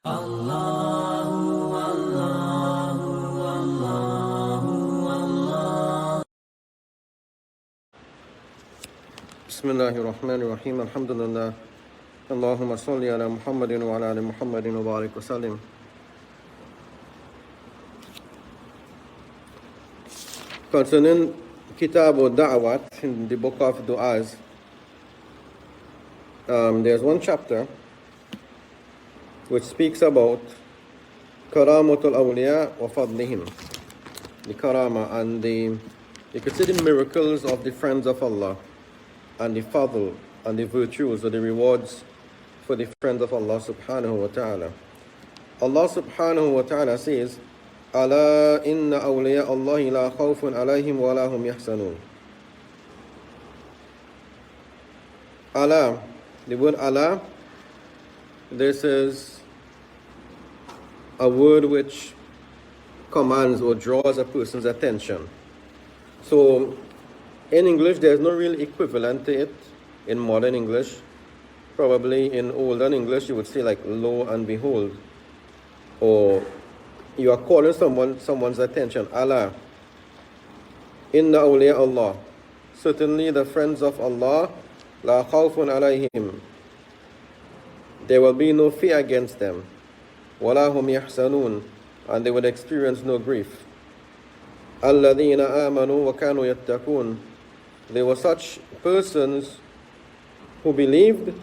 Bismillahir Rahmanir Rahim. Alhamdulillah. Allahumma salli ala Muhammadin wa ala ali Muhammadin wa barik wa sallim. Concerning Kitab al-Da'awat, in the book of Du'as, there's one chapter which speaks about Karamatul Awliya wa Fadlihim, the Karama and the considered miracles of the friends of Allah, and the fadl and the virtues or the rewards for the friends of Allah subhanahu wa ta'ala. Allah subhanahu wa ta'ala says, Ala inna awliya Allahi la khawfun alayhim wa la hum yahsanun. Allah, the word Allah, this is a word which commands or draws a person's attention. So in English, there's no real equivalent to it in modern English. Probably in olden English, you would say like lo and behold, or you are calling someone's attention. Allah, inna awliya Allah, certainly the friends of Allah, la khawfun alayhim, there will be no fear against them, wala hum yahsanun, and they will experience no grief. Alladhina amanu wa kanu yattaqun, they were such persons who believed,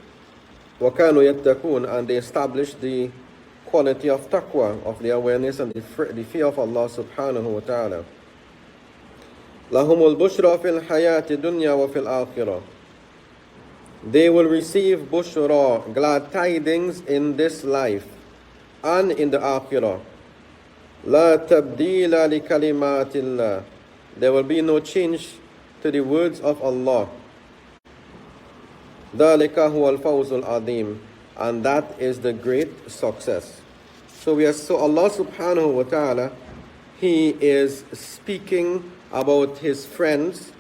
wa kanu yattaqun, and they established the quality of taqwa, of the awareness and the fear of Allah subhanahu wa ta'ala. Lahumul bushra fil hayati dunya wa fil akhirah, they will receive bushra, glad tidings, in this life and in the akhirah. La tabdila li kalimatillah, there will be no change to the words of Allah. Dhalika huwa al-fawzul azim, and that is the great success. So Allah subhanahu wa ta'ala, He is speaking about His friends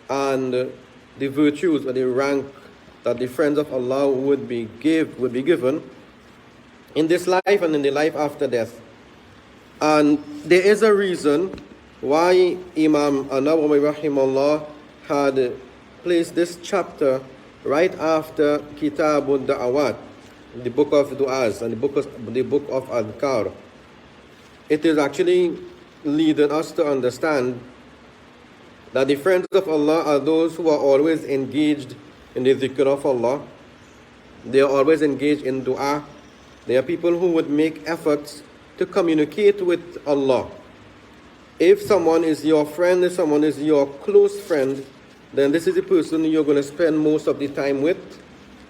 and the virtues or the rank that the friends of Allah would be given in this life and in the life after death. And there is a reason why Imam An-Nawawi rahimahullah had placed this chapter right after Kitab al-Da'awat, the book of Du'as and the book of Adhkar. It is actually leading us to understand that the friends of Allah are those who are always engaged in the dhikr of Allah. They are always engaged in dua. They are people who would make efforts to communicate with Allah. If someone is your friend, if someone is your close friend, then this is the person you're going to spend most of the time with.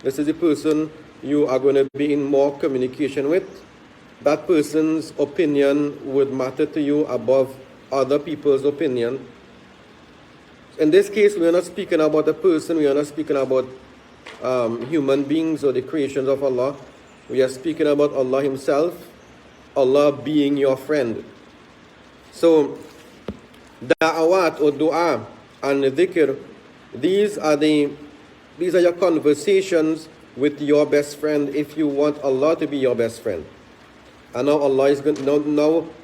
This is the person you are going to be in more communication with. That person's opinion would matter to you above other people's opinion. In this case, we are not speaking about a person, we are not speaking about human beings or the creations of Allah. We are speaking about Allah Himself, Allah being your friend. So, da'awat or dua and dhikr, these are your conversations with your best friend if you want Allah to be your best friend. And now Allah is going now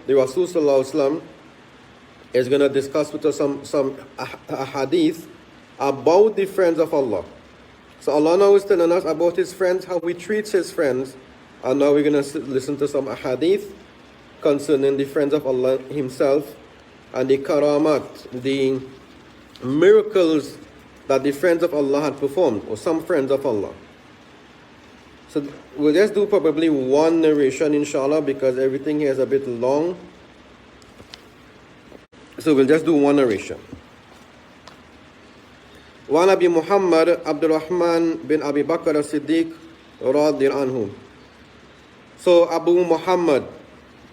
the Rasul sallallahu alaihi wasallam is going to discuss with us some hadith about the friends of Allah. So Allah now is telling us about His friends, how He treats His friends, and now we're going to listen to some hadith concerning the friends of Allah Himself and the karamat, the miracles that the friends of Allah had performed, or some friends of Allah. So we'll just do probably one narration inshallah, because everything here is a bit long. So we'll just do one narration. Wa Nabi Muhammad Abdurrahman bin Abi Bakr as-Siddiq radiyallahu anhu. So Abu Muhammad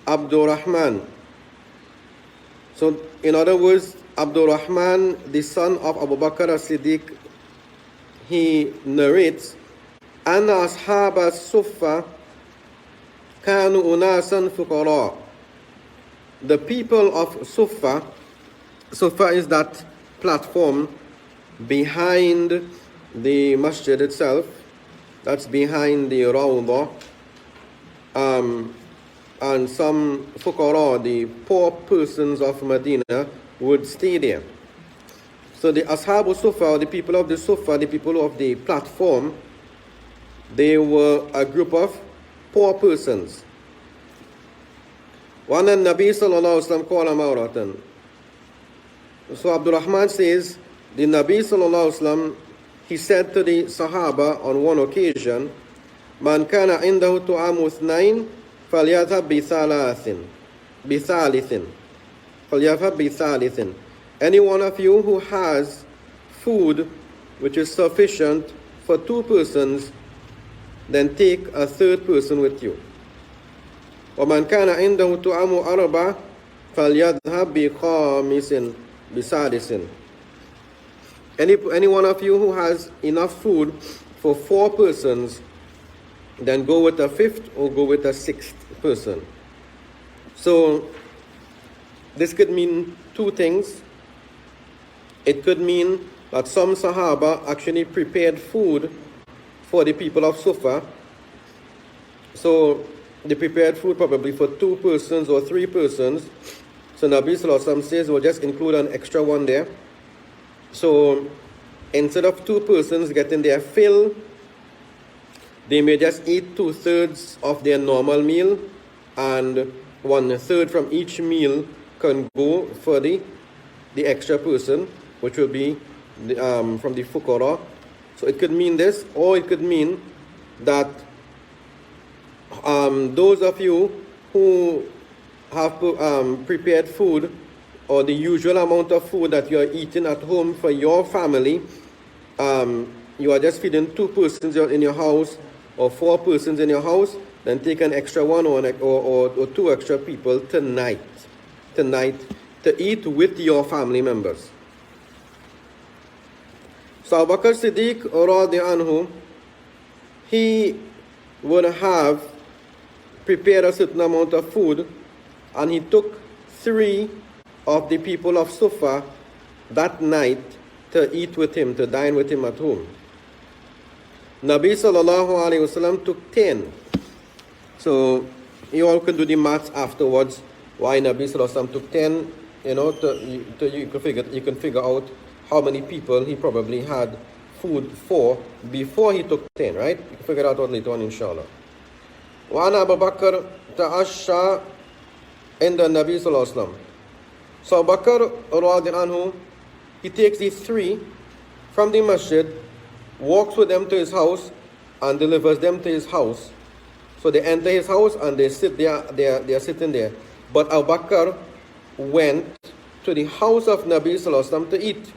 Abdurrahman. So in other words, Abdurrahman, the son of Abu Bakr as-Siddiq, he narrates, Anna ashab as-suffa kanu unasan fuqara. The people of Sufa is that platform behind the masjid itself, that's behind the Rawdah. and some fuqara, the poor persons of Medina, would stay there. So the Ashabu Sufa, the people of the Sufa, the people of the platform, they were a group of poor persons. One and Nabi sallallahu alaihi wasallam qala mawratan. So Abdul Rahman says, the Nabi sallallahu alaihi wasallam, he said to the Sahaba on one occasion, Man kana indahu tu'amu ithnain falyadhhab bithalithin. Falyadhhab bithalithin. Any one of you who has food which is sufficient for 2 persons, then take a 3rd person with you. وَمَنْ كَانَ عِنْدَهُ تُعَمُ أَرْبَعٍ فَلْيَذْهَبْ بِخَامِسٍ بِسَادِسٍ. Any one of you who has enough food for 4 persons, then go with a 5th or go with a 6th person. So this could mean 2 things. It could mean that some Sahaba actually prepared food for the people of Sufa. So they prepared food probably for 2 persons or 3 persons. So Nabi Sallallahu Alaihi Wasallam says, we'll just include an extra one there. So instead of 2 persons getting their fill, they may just eat 2/3 of their normal meal, and 1/3 from each meal can go for the extra person, which will be from the fuqara. So it could mean this, or it could mean that those of you who have prepared food, or the usual amount of food that you are eating at home for your family, you are just feeding 2 persons in your house, or 4 persons in your house, then take an extra one or 2 extra people tonight to eat with your family members. So Abu Bakr Siddiq radiallahu anhu, he would have prepared a certain amount of food, and he took 3 of the people of Sufa that night to eat with him, to dine with him at home. Nabi sallallahu alaihi wasallam took 10. So you all can do the maths afterwards why Nabi sallallahu alaihi wasallam took 10. You can figure out how many people he probably had food for before he took 10, right? You can figure it out later on, inshallah. وعن أبو بكر تعشى عند النبي صلى الله عليه وسلم. So Abu Bakr radiallahu anhu, he takes these 3 from the masjid, walks with them to his house, and delivers them to his house. So they enter his house and they sit there, they are sitting there. But Abu Bakr went to the house of Nabi Sallallahu Alaihi Wasallam to eat.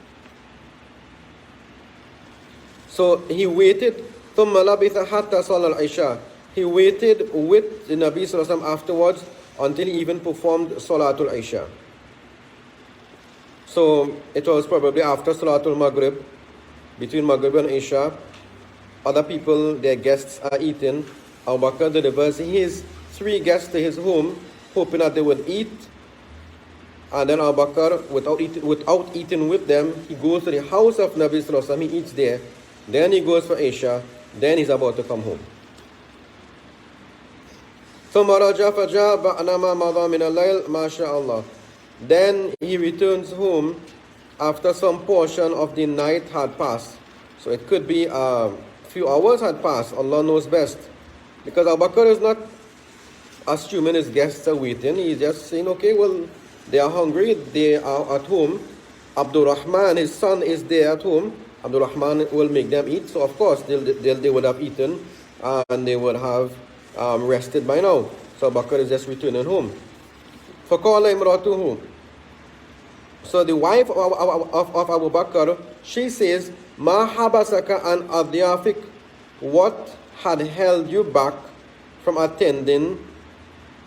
So he waited, ثُمَّ لَبِثَ حَتَّى صَلَى الْعِشَاءِ. He waited with the Nabi Sallallahu Alaihi Wasallam afterwards until he even performed Salatul Isha. So it was probably after Salatul Maghrib, between Maghrib and Isha. Other people, their guests are eating. Abu Bakr delivers his 3 guests to his home, hoping that they would eat. And then Abu Bakr, without eating with them, he goes to the house of Nabi Sallallahu Alaihi Wasallam, he eats there. Then he goes for Isha. Then he's about to come home. ثم رجع فجاء بعدما مضى من الليل ما شاء الله. Then he returns home after some portion of the night had passed. So it could be a few hours had passed. Allah knows best. Because Abu Bakr is not assuming his guests are waiting. He's just saying, okay, well, they are hungry. They are at home. Abdul Rahman, his son, is there at home. Abdul Rahman will make them eat. So of course, they would have eaten and they would have rested by now. So Abu Bakr is just returning home. فَقَالَ إِمْرَأَتُهُ. So the wife of Abu Bakr, she says, مَا حَبَسَكَ عَنْ أَضْيَافِكَ. What had held you back from attending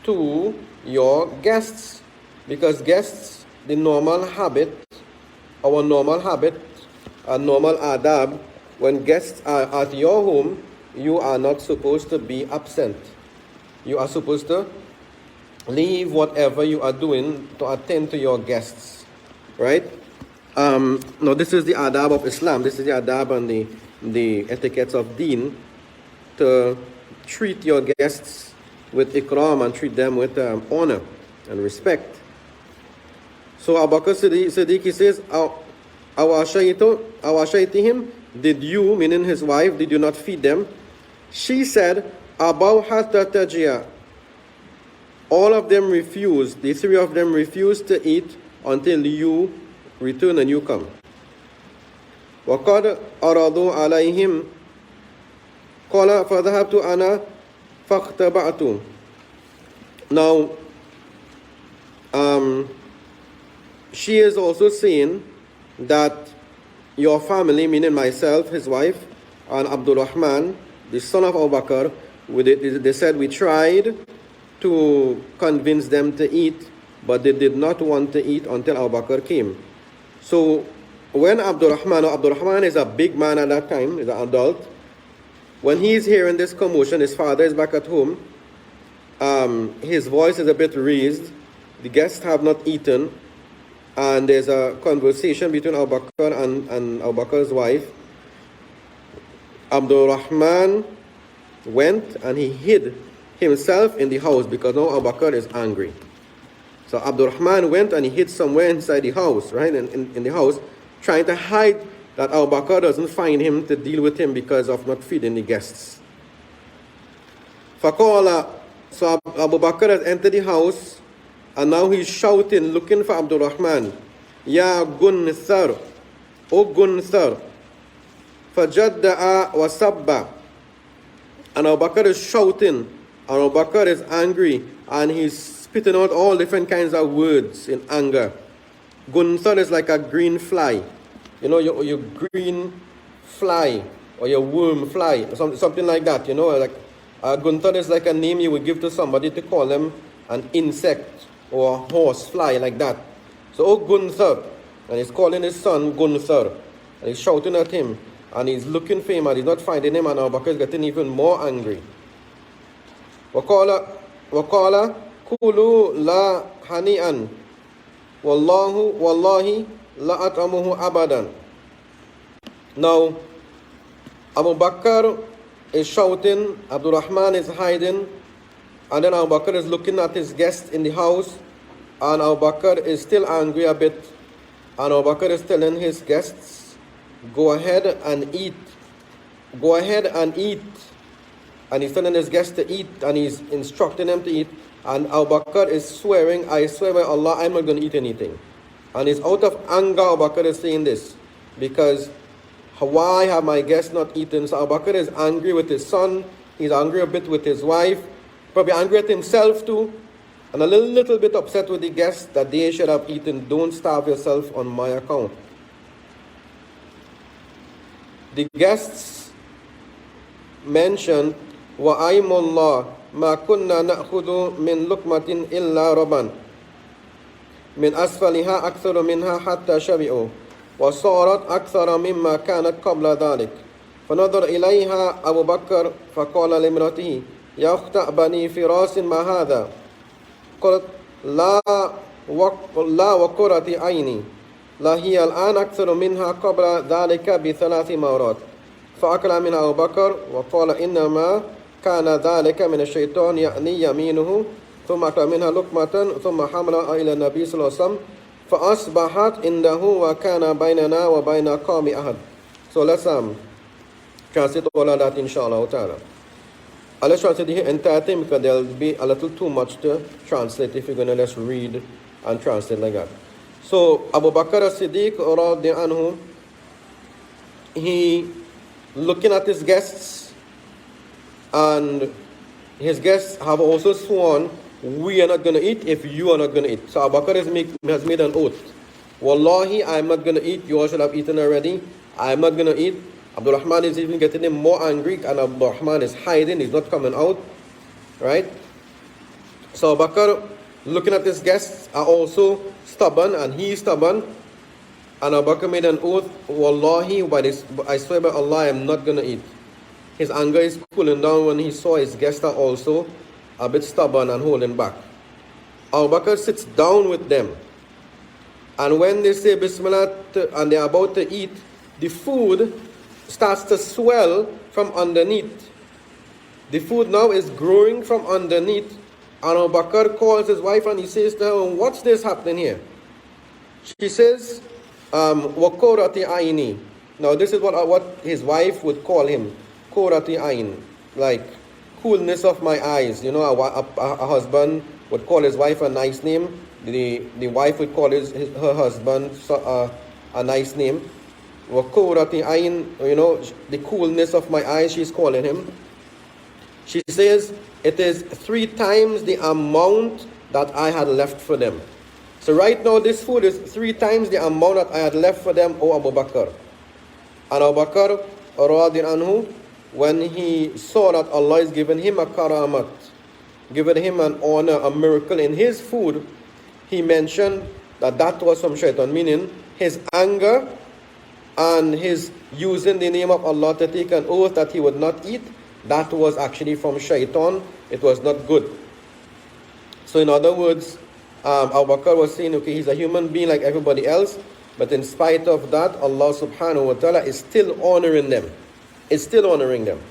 to your guests? Because guests, the normal habit, our normal habit, a normal adab, when guests are at your home, you are not supposed to be absent. You are supposed to leave whatever you are doing to attend to your guests, right? Now this is the adab of Islam. This is the adab and the etiquettes of Deen, to treat your guests with ikram and treat them with honor and respect. So Abu Bakr Siddiq, he says, Awashaytihim, did you, meaning his wife, did you not feed them? She said, Abaw hatta tajia. All of them refused, the three of them refused to eat until you return and you come. وَقَدْ أَرَضُوا عَلَيْهِمْ قَالَ فَذَهَبْتُ أَنَا فَاخْتَبَعْتُ. Now, she is also saying that your family, meaning myself, his wife, and Abdul Rahman, the son of Abu Bakr, they said we tried to convince them to eat, but they did not want to eat until Abu Bakr came. So when Abdul Rahman is a big man at that time, is an adult, when he is hearing this commotion, his father is back at home, his voice is a bit raised, the guests have not eaten, and there's a conversation between Abu Bakr and Abu Bakr's wife. Abdul Rahman went and he hid himself in the house because now Abu Bakr is angry. So Abdul Rahman went and he hid somewhere inside the house, right, in the house, trying to hide that Abu Bakr doesn't find him to deal with him because of not feeding the guests. Faqala, so Abu Bakr has entered the house and now he's shouting, looking for Abdul Rahman. Ya Gunthar, O Gunthar. Fajadda'a wa sabba. And Abu Bakr is shouting, and Abu Bakr is angry, and he's spitting out all different kinds of words in anger. Gunthar is like a green fly. You know, your green fly, or your worm fly, or something like that. You know, like Gunthar is like a name you would give to somebody to call them an insect or a horse fly, like that. So, oh Gunthar, and he's calling his son Gunthar, and he's shouting at him, and he's looking for him, and he's not finding him, and Abu Bakr is getting even more angry. وَقَالَ كُولُوا لَا هَنِيئًا وَاللَّهِ لَا أَطْعَمُهُ أَبَدًا. Now, Abu Bakr is shouting, Abdul Rahman is hiding, and then Abu Bakr is looking at his guests in the house, and Abu Bakr is still angry a bit, and Abu Bakr is telling his guests, go ahead and eat. Go ahead and eat. And he's telling his guests to eat, and he's instructing them to eat. And Abu Bakr is swearing, I swear by Allah, I'm not going to eat anything. And he's out of anger, Abu Bakr is saying this, because why have my guests not eaten? So Abu Bakr is angry with his son, he's angry a bit with his wife, probably angry at himself too, and a little bit upset with the guests that they should have eaten. Don't starve yourself on my account. The guests mentioned, وَأَيْمُ اللَّهِ مَا كُنَّا نَأْخُذُ مِنْ لُقْمَةٍ إِلَّا رَبًا مِنْ أَسْفَلِهَا أَكْثَرُ مِنْهَا حَتَّى شَبِعُوا وَصَارَتْ أَكْثَرَ مِمَّا كَانَتْ قَبْلَ ذَلِكَ فنظر إليها أبو بكر فقال لامرأته يا أخت بني فراس ما هذا قالت لا وقرة عيني لا هي الآن أكثر منها قبل ذلك بثلاث مرات فأكل منها أبو بكر وقال إنما كان ذلك من الشيطان يعني يمينه ثم أكل منها لقمة ثم حملها إلى النبي صلى الله عليه وسلم فأصبحت عنده وكان بيننا وبين قوم أحد. So let's translate all of that inshallah ta'ala. Let's translate the entire thing because there'll be a little too much to translate if you're going to just read and translate like that. So Abu Bakr as-Siddiq radiallahu anhu, he looking at his guests, and his guests have also sworn, we are not going to eat if you are not going to eat. So Abu Bakr has made an oath. Wallahi, I'm not going to eat. You all should have eaten already. I'm not going to eat. Abdul Rahman is even getting him more angry, and Abdul Rahman is hiding. He's not coming out. Right? So Abu Bakr, looking at his guests, are also stubborn, and he is stubborn. And Abu Bakr made an oath, Wallahi, I swear by Allah, I am not going to eat. His anger is cooling down when he saw his guests are also a bit stubborn and holding back. Abu Bakr sits down with them. And when they say Bismillah and they're about to eat, the food starts to swell from underneath. The food now is growing from underneath, and Abu Bakr calls his wife and he says to her, what's this happening here? She says, Wakorati Aini. Now this is what his wife would call him, Korati Ain, like coolness of my eyes. You know, a husband would call his wife a nice name. The wife would call her husband a nice name. Wakorati Ain, you know, the coolness of my eyes, she's calling him. She says, it is 3 times the amount that I had left for them. So right now this food is 3 times the amount that I had left for them, O Abu Bakr. And Abu Bakr, radiyallahu anhu, when he saw that Allah is giving him a karamat, giving him an honor, a miracle in his food, he mentioned that was from shaitan, meaning his anger and his using the name of Allah to take an oath that he would not eat, that was actually from shaitan. It was not good. So in other words, Abu Bakr was saying, okay, he's a human being like everybody else, but in spite of that, Allah subhanahu wa ta'ala is still honoring them. Is still honoring them.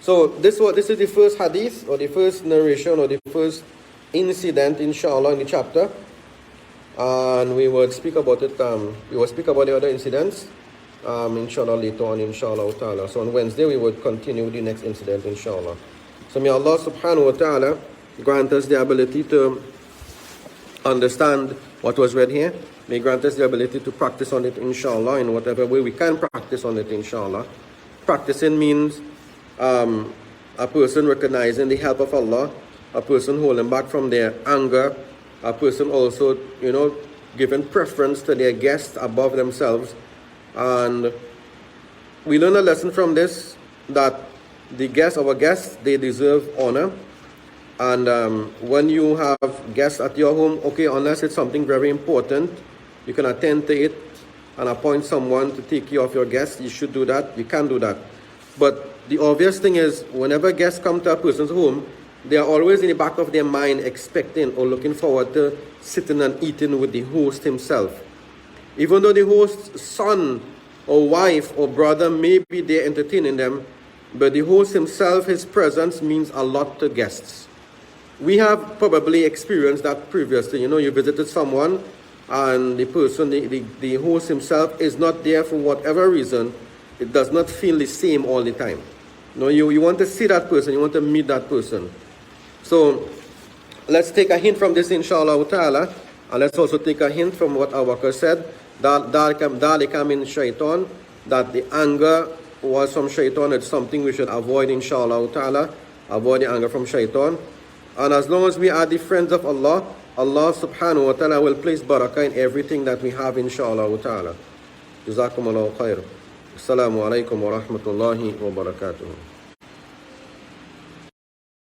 So this is the first hadith, or the first narration, or the first incident, inshallah, in the chapter. And we will speak about it, we will speak about the other incidents, inshallah, later on, inshallah ta'ala. So on Wednesday, we will continue the next incident, inshallah. So may Allah subhanahu wa ta'ala grant us the ability to understand what was read here. May grant us the ability to practice on it, inshallah, in whatever way we can practice on it, inshallah. Practicing means a person recognizing the help of Allah, a person holding back from their anger, a person also, you know, giving preference to their guests above themselves. And we learn a lesson from this, that our guests, they deserve honor. And when you have guests at your home, okay, unless it's something very important, you can attend to it and appoint someone to take care of your guests. You should do that. You can do that. But the obvious thing is, whenever guests come to a person's home, they are always in the back of their mind expecting or looking forward to sitting and eating with the host himself. Even though the host's son or wife or brother may be there entertaining them, but the host himself, his presence means a lot to guests. We have probably experienced that previously. You know, you visited someone and the person, the host himself is not there for whatever reason. It does not feel the same all the time. You know, you want to see that person, you want to meet that person. So let's take a hint from this, inshallah ta'ala, and let's also take a hint from what Abu Bakr said, that min shaitan, that the anger was from shaitan. It's something we should avoid, inshallah ta'ala, avoid the anger from shaitan. And as long as we are the friends of Allah, Allah subhanahu wa ta'ala will place barakah in everything that we have, inshallah ta'ala. Jazakumullahu khair. Assalamu alaikum wa rahmatullahi wa barakatuh.